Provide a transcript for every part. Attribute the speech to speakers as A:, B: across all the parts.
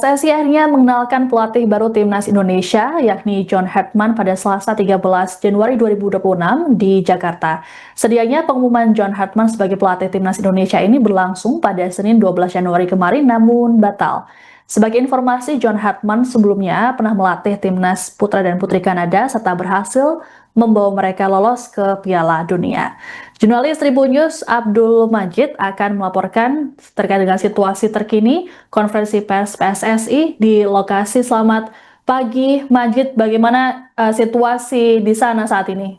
A: PSSI akhirnya mengenalkan pelatih baru Timnas Indonesia, yakni John Hartman pada Selasa 13 Januari 2026 di Jakarta. Sedianya pengumuman John Hartman sebagai pelatih Timnas Indonesia ini berlangsung pada Senin 12 Januari kemarin, namun batal. Sebagai informasi, John Hartman sebelumnya pernah melatih Timnas Putra dan Putri Kanada serta berhasil membawa mereka lolos ke Piala Dunia. Jurnalis Tribun News Abdul Majid akan melaporkan terkait dengan situasi terkini konferensi pers PSSI di lokasi. Selamat pagi, Majid. Bagaimana situasi di sana saat ini?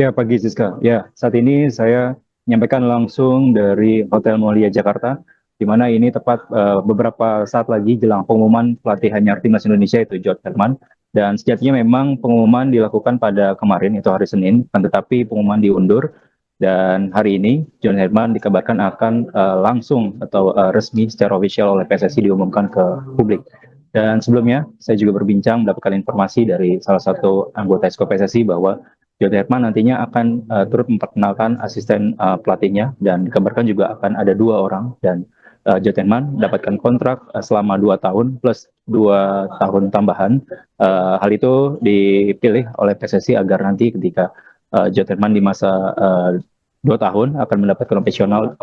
B: Ya, pagi Siska. Ya, saat ini saya menyampaikan langsung dari Hotel Mulia Jakarta, di mana ini tepat beberapa saat lagi jelang pengumuman pelatihannya Timnas Indonesia itu John Herman. Dan sejatinya memang pengumuman dilakukan pada kemarin, itu hari Senin, kan tetapi pengumuman diundur. Dan hari ini John Herman dikabarkan akan langsung atau resmi secara official oleh PSSI diumumkan ke publik. Dan sebelumnya saya juga berbincang mendapatkan informasi dari salah satu anggota Esko PSSI bahwa John Herman nantinya akan turut memperkenalkan asisten pelatihnya dan dikabarkan juga akan ada 2 orang dan John Herman mendapatkan kontrak selama 2 tahun plus 2 tahun tambahan. Hal itu dipilih oleh PSSI agar nanti ketika John Herman di masa 2 tahun akan mendapatkan opsional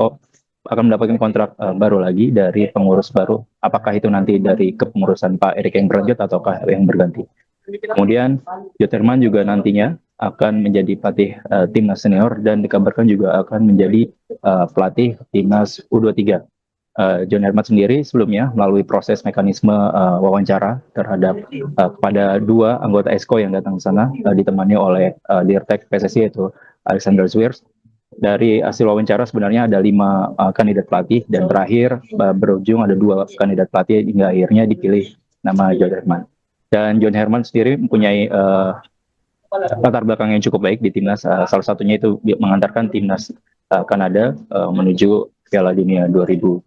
B: akan mendapatkan kontrak baru lagi dari pengurus baru. Apakah itu nanti dari kepengurusan Pak Erik yang berlanjut ataukah yang berganti. Kemudian John Herman juga nantinya akan menjadi pelatih timnas senior dan dikabarkan juga akan menjadi pelatih timnas U23. John Herman sendiri sebelumnya melalui proses mekanisme wawancara terhadap kepada 2 anggota Esko yang datang ke sana ditemani oleh Dirtek PSSI yaitu Alexander Zwiers. Dari hasil wawancara sebenarnya ada 5 kandidat pelatih dan terakhir berujung ada 2 kandidat pelatih hingga akhirnya dipilih nama John Herman. Dan John Herman sendiri mempunyai latar belakang yang cukup baik di timnas. Salah satunya itu mengantarkan timnas Kanada menuju Piala Dunia 2022.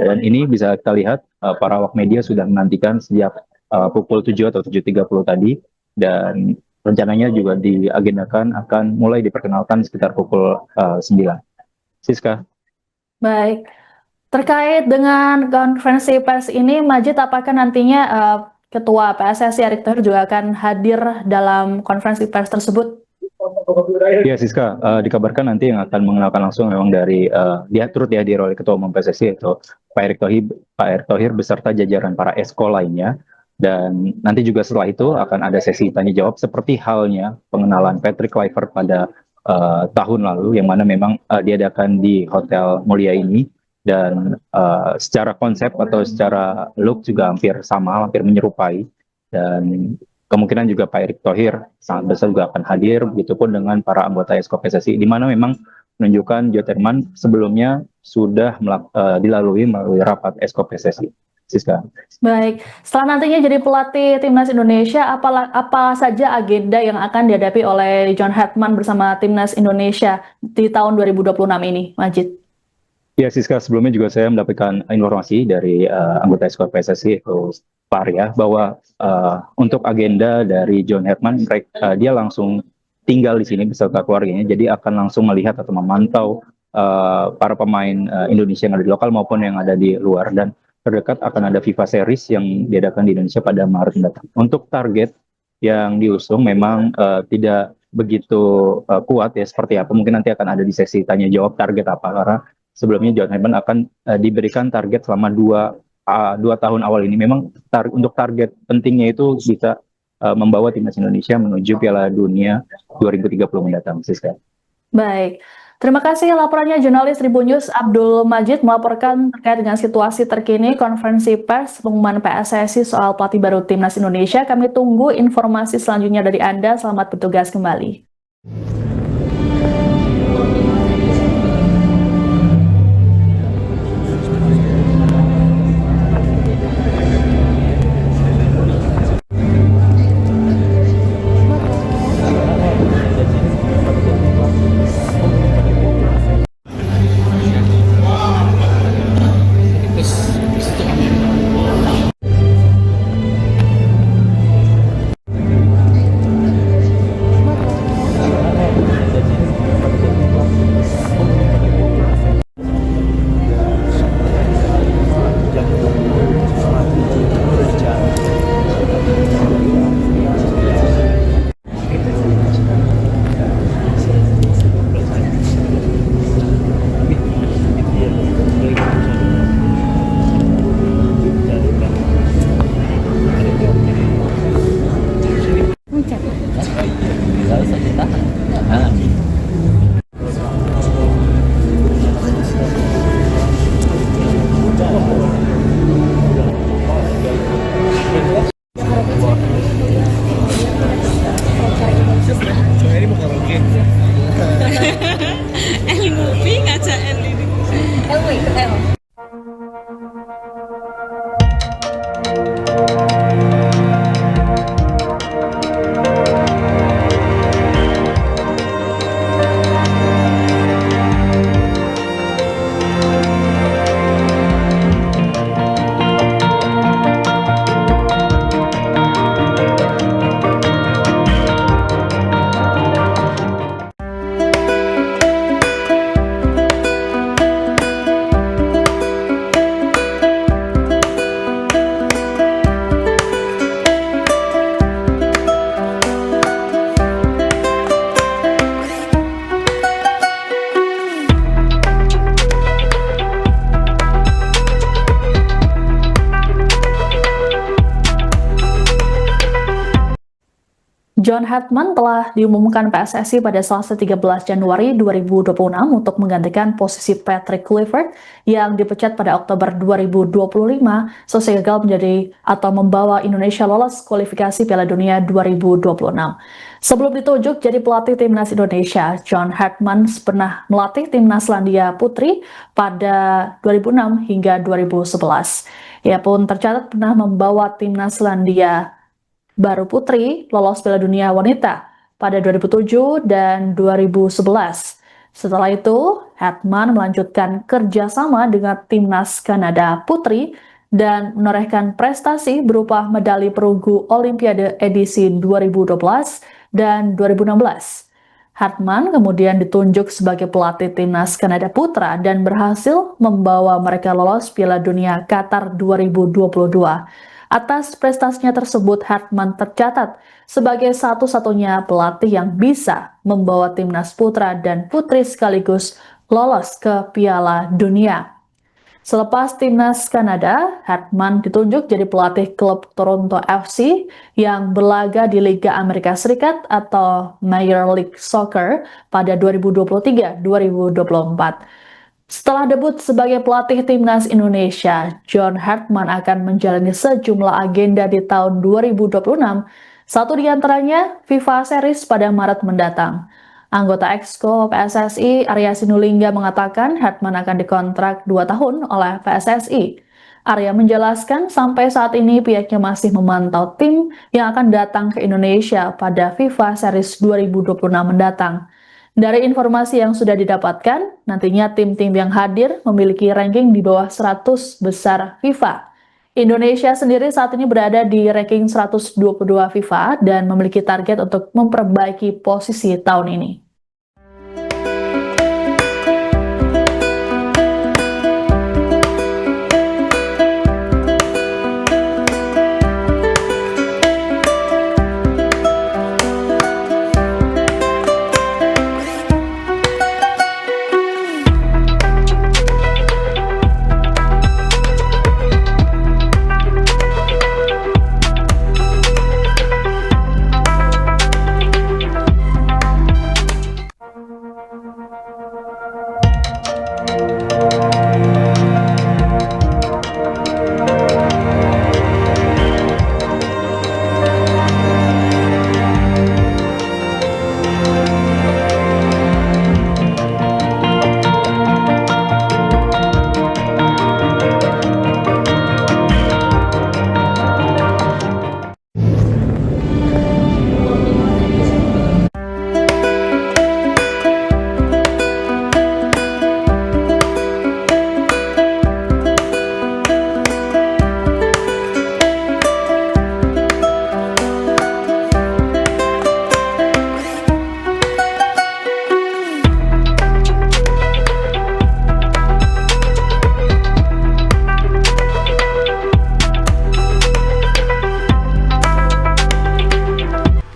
B: Dan ini bisa kita lihat para awak media sudah menantikan sejak pukul 7 atau 7.30 tadi, dan rencananya juga diagendakan akan mulai diperkenalkan sekitar pukul 9. Siska.
A: Baik, terkait dengan konferensi pers ini, Majid, apakah nantinya Ketua PSSI Erick Thohir juga akan hadir dalam konferensi pers tersebut?
B: Ya, Siska, dikabarkan nanti yang akan mengenalkan langsung memang dari dia turut dihadiri oleh Ketua Umum PSSI yaitu Pak Erick Thohir beserta jajaran para esko lainnya. Dan nanti juga setelah itu akan ada sesi tanya jawab seperti halnya pengenalan Patrick Kluivert pada tahun lalu, yang mana memang diadakan di Hotel Mulia ini. Dan secara konsep atau secara look juga hampir sama, hampir menyerupai. Dan kemungkinan juga Pak Erick Thohir sangat besar juga akan hadir, begitupun dengan para anggota Esko PSSI, di mana memang menunjukkan John Herman sebelumnya sudah dilalui melalui rapat Esko PSSI. Siska.
A: Baik, setelah nantinya jadi pelatih Timnas Indonesia, apa saja agenda yang akan dihadapi oleh John Hartman bersama Timnas Indonesia di tahun 2026 ini, Majid?
B: Ya, Siska, sebelumnya juga saya mendapatkan informasi dari anggota Esko PSSI, Pak Arya, bahwa untuk agenda dari John Herman, dia langsung tinggal di sini beserta keluarganya, jadi akan langsung melihat atau memantau para pemain Indonesia yang ada di lokal maupun yang ada di luar. Dan terdekat akan ada FIFA Series yang diadakan di Indonesia pada Maret mendatang. Untuk target yang diusung memang tidak begitu kuat ya, seperti apa mungkin nanti akan ada di sesi tanya jawab target apa, karena sebelumnya John Herman akan diberikan target selama 2 tahun awal ini. Memang untuk target pentingnya itu bisa membawa timnas Indonesia menuju Piala Dunia 2030 mendatang, Siska.
A: Baik, terima kasih laporannya jurnalis Tribun News Abdul Majid melaporkan terkait dengan situasi terkini konferensi pers pengumuman PSSI soal pelatih baru Timnas Indonesia. Kami tunggu informasi selanjutnya dari Anda. Selamat bertugas kembali.
C: nggak usah ditahan. Nah.
D: Eli ngopi ngajak Eli.
A: John Hetman telah diumumkan PSSI pada Selasa 13 Januari 2026 untuk menggantikan posisi Patrick Kluivert yang dipecat pada Oktober 2025 selesai gagal menjadi atau membawa Indonesia lolos kualifikasi Piala Dunia 2026. Sebelum ditunjuk jadi pelatih timnas Indonesia, John Hetman pernah melatih timnas Selandia Putri pada 2006 hingga 2011. Ia pun tercatat pernah membawa timnas Selandia Baru Putri lolos Piala Dunia Wanita pada 2007 dan 2011. Setelah itu, Hetman melanjutkan kerjasama dengan timnas Kanada Putri dan menorehkan prestasi berupa medali perunggu Olimpiade edisi 2012 dan 2016. Hetman kemudian ditunjuk sebagai pelatih timnas Kanada Putra dan berhasil membawa mereka lolos Piala Dunia Qatar 2022. Atas prestasinya tersebut, Hetman tercatat sebagai satu-satunya pelatih yang bisa membawa timnas putra dan putri sekaligus lolos ke Piala Dunia. Selepas timnas Kanada, Hetman ditunjuk jadi pelatih klub Toronto FC yang berlaga di Liga Amerika Serikat atau Major League Soccer pada 2023-2024. Setelah debut sebagai pelatih timnas Indonesia, John Hetman akan menjalani sejumlah agenda di tahun 2026. Satu di antaranya FIFA Series pada Maret mendatang. Anggota Exco PSSI Arya Sinulinga mengatakan Hetman akan dikontrak 2 tahun oleh PSSI. Arya menjelaskan sampai saat ini pihaknya masih memantau tim yang akan datang ke Indonesia pada FIFA Series 2026 mendatang. Dari informasi yang sudah didapatkan, nantinya tim-tim yang hadir memiliki ranking di bawah 100 besar FIFA. Indonesia sendiri saat ini berada di ranking 122 FIFA dan memiliki target untuk memperbaiki posisi tahun ini.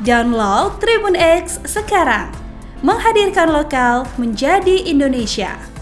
D: Download Tribun X sekarang, menghadirkan lokal menjadi Indonesia.